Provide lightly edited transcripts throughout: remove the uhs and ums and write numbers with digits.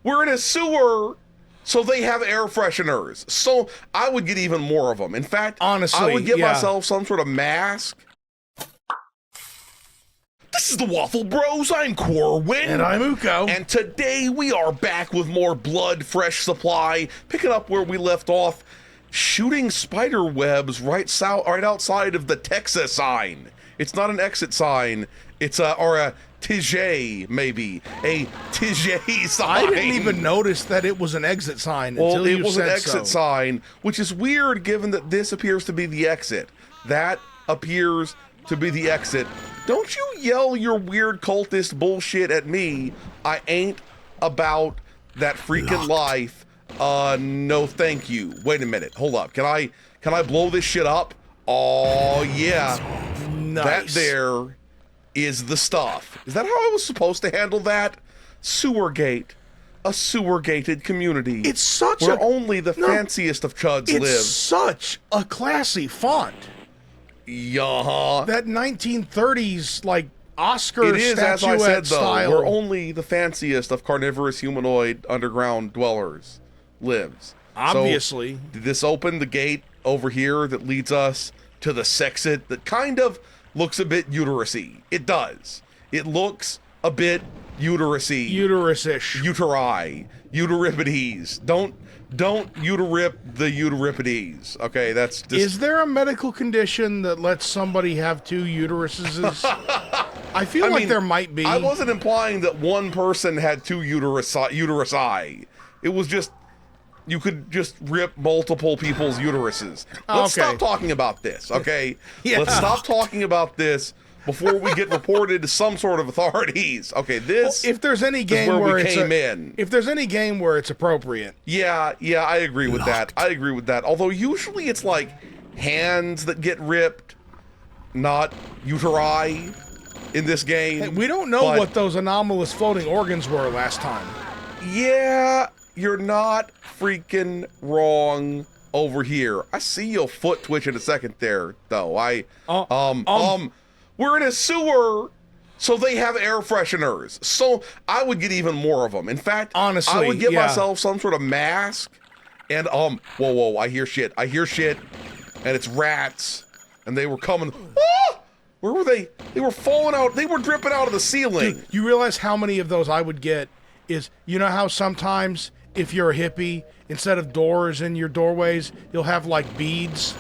We're in a sewer, so they have air fresheners. So I would get even more of them. In fact, honestly, I would get myself some sort of mask. This is the Waffle Bros. I'm Corwin. And I'm Uko. And today we are back with more Blood Fresh Supply, picking up where we left off, shooting spider webs right outside of the Texas sign. It's not an exit sign. It's a Tige, maybe. A Tige sign. I didn't even notice that it was an exit sign until you said so. Well, it was an exit sign, which is weird given that this appears to be the exit. That appears to be the exit. Don't you yell your weird cultist bullshit at me. I ain't about that freaking life. No thank you. Wait a minute. Hold up. Can I blow this shit up? Oh, yeah. Nice. That there is the stuff. Is that how I was supposed to handle that? Sewergate. A sewer-gated community. It's such where only the fanciest of chuds live. It's such a classy font. Yeah. That 1930s, like, Oscar it is, as I said, though, style. where only the fanciest of carnivorous humanoid underground dwellers lives. Obviously. So, did this open the gate over here that leads us to the sexit that kind of looks a bit uterus-y? It does. It looks a bit uterus-y. Uterus-ish. Uteri. Uteripides. Don't uterip the uteripides. Okay, that's just... Is there a medical condition that lets somebody have two uteruses? I feel like there might be. I wasn't implying that one person had two uterusi. It was just, you could just rip multiple people's uteruses. Let's stop talking about this, okay? Yeah. Let's stop talking about this before we get reported to some sort of authorities. Okay, this if there's any game where we came in. If there's any game where it's appropriate. Yeah, I agree with that. I agree with that. Although usually it's like hands that get ripped, not uteri in this game. Hey, we don't know what those anomalous floating organs were last time. Yeah, you're not freaking wrong over here. I see your foot twitch in a second there, though. We're in a sewer, so they have air fresheners. So I would get even more of them. In fact, honestly, I would get myself some sort of mask. And whoa, I hear shit. And it's rats. And they were coming. Ah! Where were they? They were falling out. They were dripping out of the ceiling. Dude, you realize how many of those I would get is, you know how sometimes if you're a hippie, instead of doors in your doorways, you'll have like beads?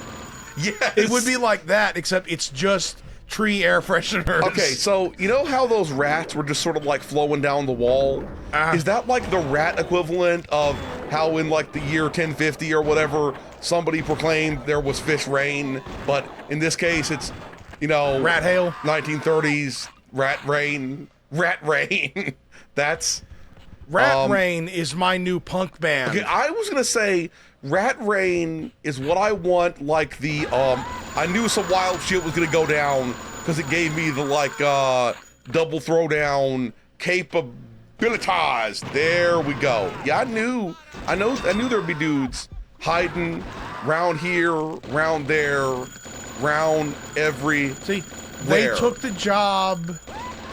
Yes. It would be like that, except it's just tree air fresheners. Okay, so you know how those rats were just sort of like flowing down the wall? Is that like the rat equivalent of how in like the year 1050 or whatever, somebody proclaimed there was fish rain, but in this case it's, you know, rat hail, 1930s rat rain. That's Rat Rain is my new punk band. Okay, I was gonna say Rat Rain is what I want, like the I knew some wild shit was gonna go down because it gave me the like double throwdown capabilities. There we go. Yeah, I knew there'd be dudes hiding round here, round there, round every. See, they took the job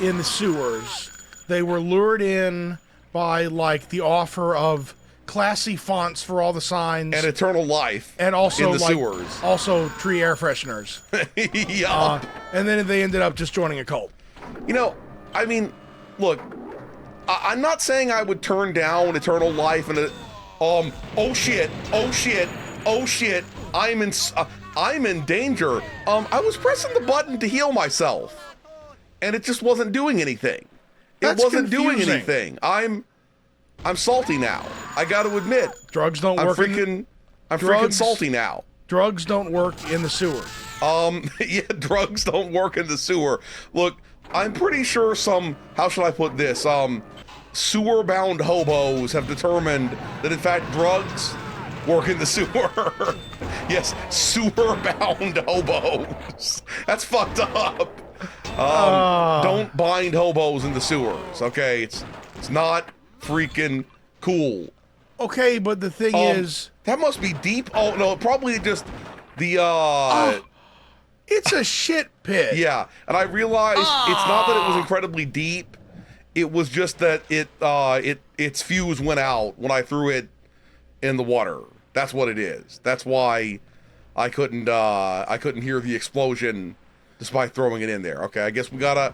in the sewers. They were lured in by like the offer of classy fonts for all the signs and eternal life, and also in the sewers, also tree air fresheners. Yeah, and then they ended up just joining a cult. You know, I mean, look, I'm not saying I would turn down eternal life and oh shit, I'm in danger. I was pressing the button to heal myself, and it just wasn't doing anything. It wasn't doing anything. I'm salty now. I got to admit. Drugs don't work. I'm freaking salty now. Drugs don't work in the sewer. Yeah, drugs don't work in the sewer. Look, I'm pretty sure how should I put this? Sewer-bound hobos have determined that in fact drugs work in the sewer. Yes, sewer-bound hobos. That's fucked up. Don't bind hobos in the sewers, okay? It's not freaking cool. Okay, but the thing is... That must be deep. Oh, no, probably just the, It's a shit pit. Yeah, and I realized it's not that it was incredibly deep. It was just that its fuse went out when I threw it in the water. That's what it is. That's why I couldn't hear the explosion despite throwing it in there. Okay, I guess we gotta.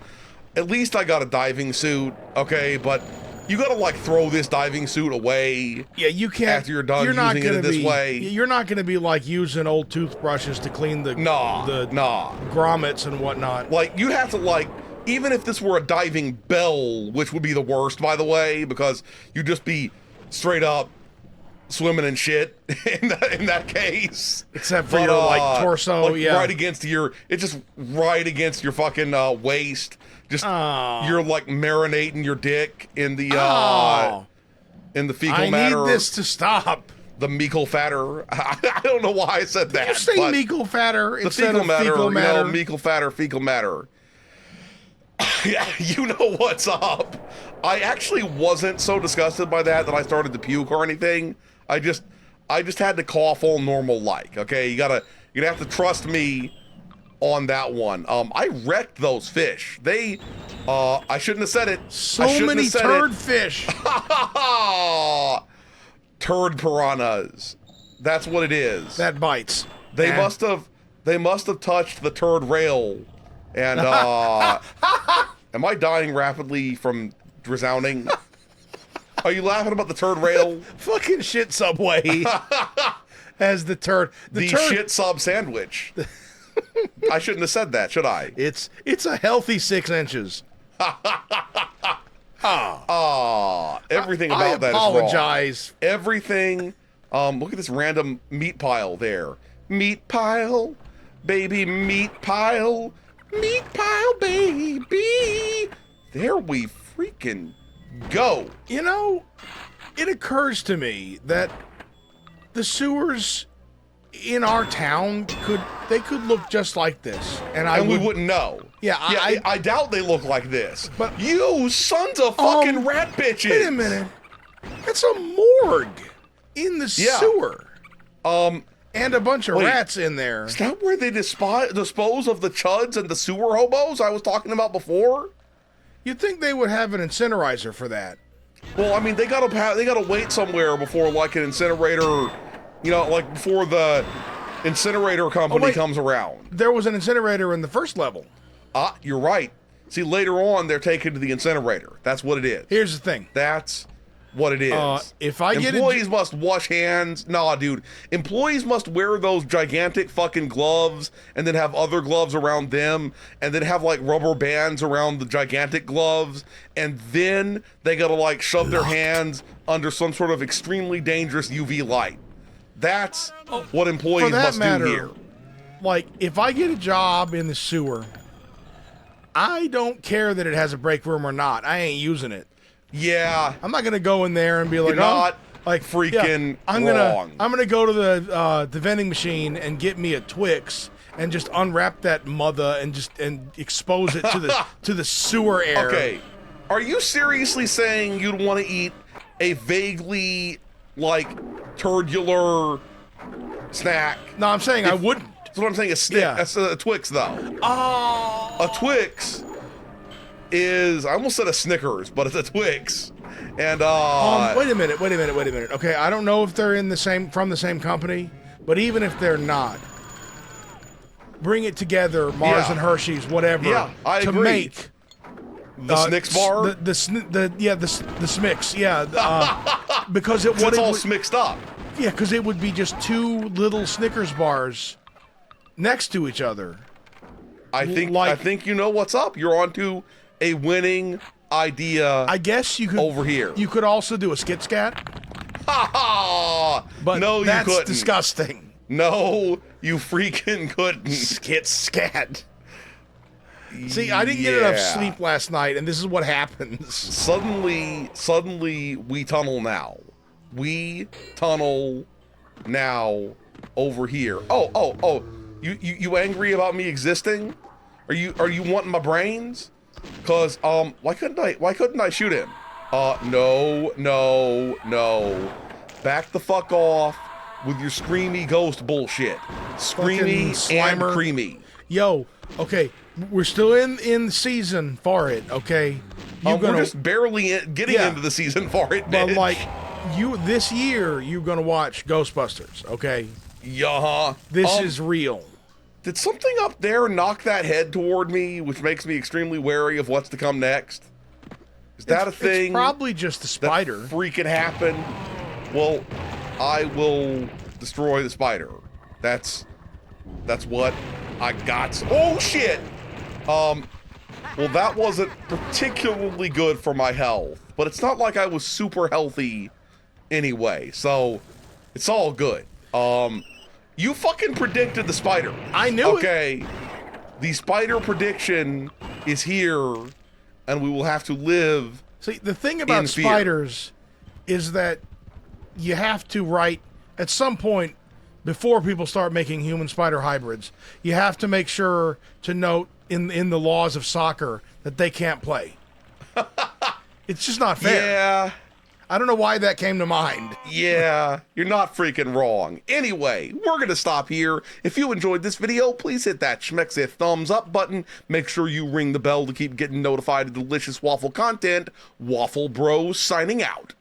At least I got a diving suit. Okay, but you gotta like throw this diving suit away. Yeah, you can't. After you're done using it in this way. You're not gonna be like using old toothbrushes to clean the grommets and whatnot. Like you have to like. Even if this were a diving bell, which would be the worst, by the way, because you'd just be straight up swimming in shit in that case. Except for your like torso, like, right against it's just right against your fucking waist. Just you're like marinating your dick in the fecal matter. I need this to stop. The mecal fatter. I don't know why I said that. Did you say mecal fatter instead of fecal matter? You know, mecal fatter, fecal matter. Yeah, you know what's up. I actually wasn't so disgusted by that I started to puke or anything. I just had to cough all normal like. Okay, you're gonna have to trust me on that one. I wrecked those fish. They I shouldn't have said it. So many turd fish. Turd piranhas. That's what it is. That bites. They must have touched the turd rail. And am I dying rapidly from resounding? Are you laughing about the turd rail? Fucking shit Subway as the turd. The shit sub sandwich. I shouldn't have said that, should I? It's a healthy 6 inches. Everything about that is wrong. I apologize. Everything. Look at this random meat pile there. Meat pile, baby, meat pile. Meat pile, baby. There we freaking go. You know, it occurs to me that the sewers in our town could look just like this, and we wouldn't know. Yeah, I doubt they look like this. But you sons of fucking rat bitches. Wait a minute. That's a morgue in the sewer. And a bunch of rats in there. Is that where they dispose of the chuds and the sewer hobos I was talking about before? You'd think they would have an incinerator for that. Well, I mean, they gotta wait somewhere before like an incinerator, you know, like before the incinerator company comes around. There was an incinerator in the first level. You're right. See, later on, they're taken to the incinerator. That's what it is. Here's the thing. That's what it is. If I get employees must wash hands. Nah, dude. Employees must wear those gigantic fucking gloves and then have other gloves around them and then have like rubber bands around the gigantic gloves and then they gotta like shove their hands under some sort of extremely dangerous UV light. That's what employees must do here. Like, if I get a job in the sewer, I don't care that it has a break room or not. I ain't using it. Yeah, I'm not gonna go in there and be like, you're not like freaking wrong. I'm gonna go to the vending machine and get me a Twix and just unwrap that mother and expose it to the sewer air. Okay, are you seriously saying you'd want to eat a vaguely like turdular snack? No, I'm saying I wouldn't. That's what I'm saying. That's a Twix though. Oh, a Twix is, I almost said a Snickers, but it's a Twix. And wait a minute. Okay, I don't know if they're from the same company, but even if they're not, bring it together, Mars and Hershey's, whatever. Yeah, I agree. Make the Snicks bar. The Smicks. Yeah, because it's all smixed up. Yeah, because it would be just 2 little Snickers bars next to each other. I think you know what's up. You're onto a winning idea. I guess you could over here. You could also do a skit scat. But no, that's you couldn't. Disgusting. No, you freaking couldn't. Skit scat. See, I didn't get enough sleep last night, and this is what happens. Suddenly, we tunnel now. We tunnel now over here. Oh. You angry about me existing? Are you wanting my brains? Cause why couldn't I shoot him? No. Back the fuck off with your screamy ghost bullshit. Screamy and creamy. Yo, okay, We're still in the season for it, okay? We're just barely getting Yeah. into the season for it, But bitch. like this year, you're gonna watch Ghostbusters, okay? Yeah. This is real. Did something up there knock that head toward me, which makes me extremely wary of what's to come next? Is that a thing? It's probably just the spider. That freaking happened? Well, I will destroy the spider. That's what I got. Oh shit! Well, that wasn't particularly good for my health, but it's not like I was super healthy anyway, so it's all good. You fucking predicted the spider. I knew it. Okay, the spider prediction is here, and we will have to live. See, the thing about in fear. spiders is that you have to write at some point before people start making human spider hybrids. You have to make sure to note in the laws of soccer that they can't play. It's just not fair. Yeah. I don't know why that came to mind. Yeah, you're not freaking wrong. Anyway, we're going to stop here. If you enjoyed this video, please hit that schmexy thumbs up button. Make sure you ring the bell to keep getting notified of delicious waffle content. Waffle Bros signing out.